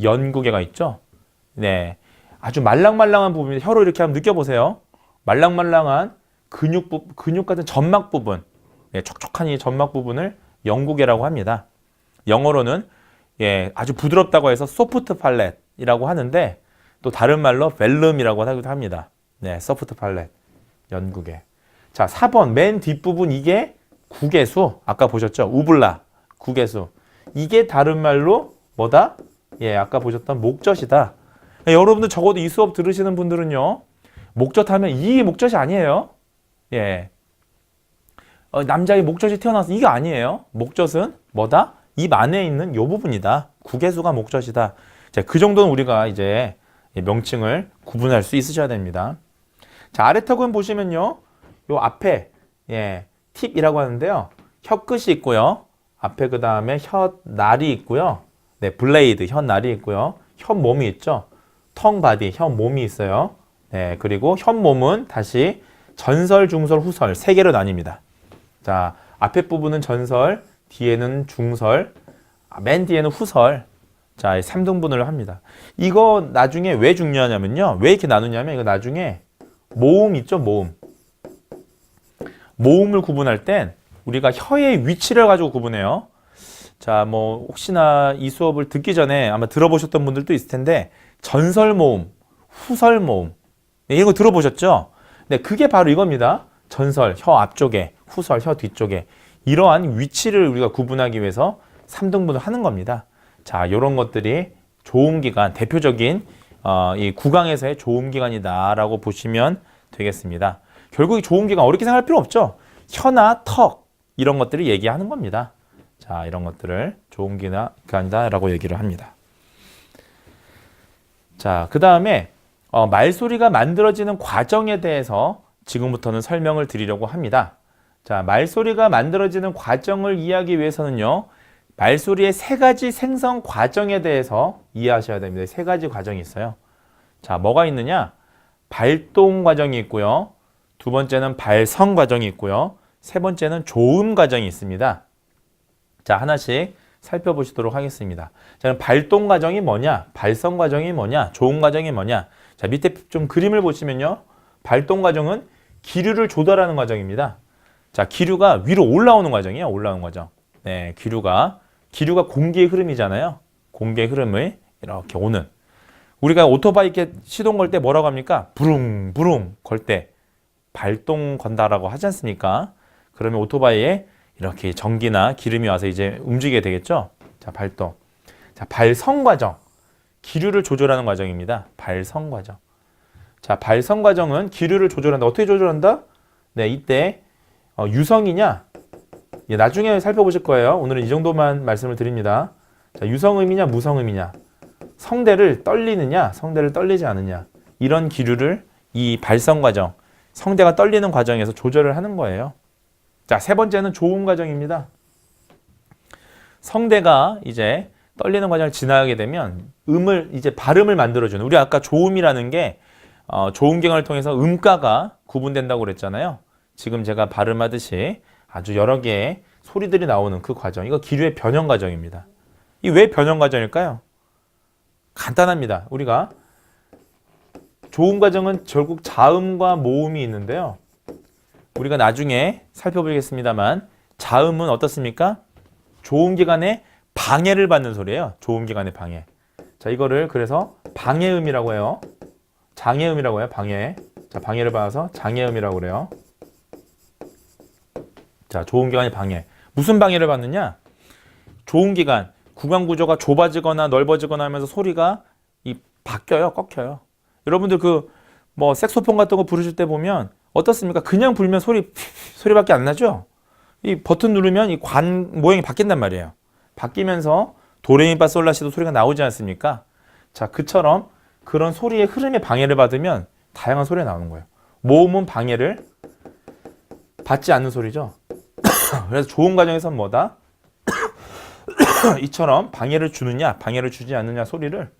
연구개가 있죠. 네, 아주 말랑말랑한 부분이 혀로 이렇게 한번 느껴보세요. 말랑말랑한 근육 같은 점막 부분, 촉촉한 이 점막 부분을 연구개라고 합니다. 영어로는 아주 부드럽다고 해서 소프트 팔렛이라고 하는데 또 다른 말로 벨룸이라고 하기도 합니다. 네, 소프트 팔렛, 연구개. 자, 4번 맨 뒷부분 이게 구개수. 아까 보셨죠? 우블라, 구개수. 이게 다른 말로 뭐다? 아까 보셨던 목젖이다. 여러분들 적어도 이 수업 들으시는 분들은요. 목젖 하면 이 목젖이 아니에요. 남자의 목젖이 튀어나와서 이게 아니에요. 목젖은 뭐다? 입 안에 있는 이 부분이다. 구개수가 목젖이다. 자, 그 정도는 우리가 이제 명칭을 구분할 수 있으셔야 됩니다. 자, 아래턱은 보시면요. 요 앞에 팁이라고 하는데요. 혀끝이 있고요. 앞에 그 다음에 혀날이 있고요. 네, 블레이드, 혀날이 있고요. 혀몸이 있죠. 텅 바디, 혀몸이 있어요. 네, 그리고 혀몸은 다시 전설, 중설, 후설 세 개로 나뉩니다. 자, 앞에 부분은 전설, 뒤에는 중설, 맨 뒤에는 후설. 자, 3등분을 합니다. 이거 나중에 왜 중요하냐면요. 왜 이렇게 나누냐면 이거 나중에 모음 있죠, 모음. 모음을 구분할 땐 우리가 혀의 위치를 가지고 구분해요. 자, 뭐 혹시나 이 수업을 듣기 전에 아마 들어보셨던 분들도 있을 텐데 전설 모음, 후설 모음 이런 거 들어보셨죠? 네, 그게 바로 이겁니다. 전설, 혀 앞쪽에, 후설, 혀 뒤쪽에 이러한 위치를 우리가 구분하기 위해서 3등분을 하는 겁니다. 자, 이런 것들이 조음기관, 대표적인 이 구강에서의 조음기관이다라고 보시면 되겠습니다. 결국 이 조음기관 어렵게 생각할 필요 없죠. 혀나 턱 이런 것들을 얘기하는 겁니다. 자, 이런 것들을 조음기관이다라고 얘기를 합니다. 자, 그 다음에 말소리가 만들어지는 과정에 대해서 지금부터는 설명을 드리려고 합니다. 자, 말소리가 만들어지는 과정을 이해하기 위해서는요. 말소리의 세 가지 생성 과정에 대해서 이해하셔야 됩니다. 세 가지 과정이 있어요. 자, 뭐가 있느냐? 발동 과정이 있고요. 두 번째는 발성 과정이 있고요. 세 번째는 조음 과정이 있습니다. 자, 하나씩 살펴보시도록 하겠습니다. 자, 발동 과정이 뭐냐? 발성 과정이 뭐냐? 조음 과정이 뭐냐? 자, 밑에 좀 그림을 보시면요. 발동 과정은 기류를 조달하는 과정입니다. 자, 기류가 위로 올라오는 과정이에요. 올라오는 과정. 네, 기류가 공기의 흐름이잖아요. 공기의 흐름을 이렇게 오는. 우리가 오토바이 이렇게 시동 걸 때 뭐라고 합니까? 부릉 부릉 걸 때 발동 건다라고 하지 않습니까? 그러면 오토바이에 이렇게 전기나 기름이 와서 이제 움직이게 되겠죠? 자, 발동. 자, 발성 과정. 기류를 조절하는 과정입니다. 발성 과정. 자, 발성 과정은 기류를 조절한다. 어떻게 조절한다? 네, 이때 유성이냐? 나중에 살펴보실 거예요. 오늘은 이 정도만 말씀을 드립니다. 자, 유성음이냐, 무성음이냐? 성대를 떨리느냐, 성대를 떨리지 않느냐, 이런 기류를 이 발성 과정, 성대가 떨리는 과정에서 조절을 하는 거예요. 자, 세 번째는 조음 과정입니다. 성대가 이제 떨리는 과정을 지나가게 되면 이제 발음을 만들어주는, 우리 아까 조음이라는 게 조음경을 통해서 음가가 구분된다고 그랬잖아요. 지금 제가 발음하듯이 아주 여러 개의 소리들이 나오는 그 과정, 이거 기류의 변형 과정입니다. 이 왜 변형 과정일까요? 간단합니다. 우리가 조음 과정은 결국 자음과 모음이 있는데요. 우리가 나중에 살펴보겠습니다만 자음은 어떻습니까? 조음기관의 방해를 받는 소리예요. 조음기관의 방해. 자, 이거를 그래서 방해음이라고 해요. 장해음이라고 해요. 방해. 자, 방해를 받아서 장해음이라고 그래요. 자, 조음기관의 방해. 무슨 방해를 받느냐? 조음기관, 구강 구조가 좁아지거나 넓어지거나 하면서 소리가 바뀌어요. 꺾여요. 여러분들 뭐 색소폰 같은 거 부르실 때 보면 어떻습니까? 그냥 불면 소리밖에 안 나죠? 이 버튼 누르면 이 관 모양이 바뀐단 말이에요. 바뀌면서 도레미파솔라시도 소리가 나오지 않습니까? 자, 그처럼 그런 소리의 흐름에 방해를 받으면 다양한 소리가 나오는 거예요. 모음은 방해를 받지 않는 소리죠. 그래서 조음 과정에서는 뭐다? 이처럼 방해를 주느냐, 방해를 주지 않느냐 소리를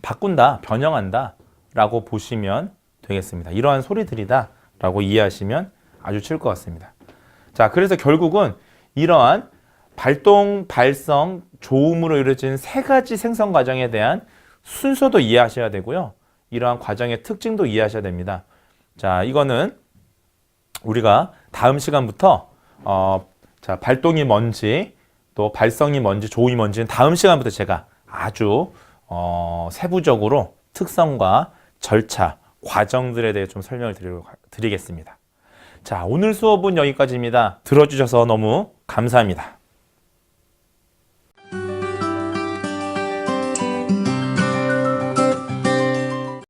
바꾼다, 변형한다 라고 보시면 되겠습니다. 이러한 소리들이다 라고 이해하시면 아주 쉬울 것 같습니다. 자, 그래서 결국은 이러한 발동, 발성, 조음으로 이루어진 세 가지 생성 과정에 대한 순서도 이해하셔야 되고요. 이러한 과정의 특징도 이해하셔야 됩니다. 자, 이거는 우리가 다음 시간부터 자, 발동이 뭔지, 또 발성이 뭔지, 조음이 뭔지는 다음 시간부터 제가 아주 세부적으로 특성과 절차, 과정들에 대해 좀 설명을 드리겠습니다. 자, 오늘 수업은 여기까지입니다. 들어주셔서 너무 감사합니다.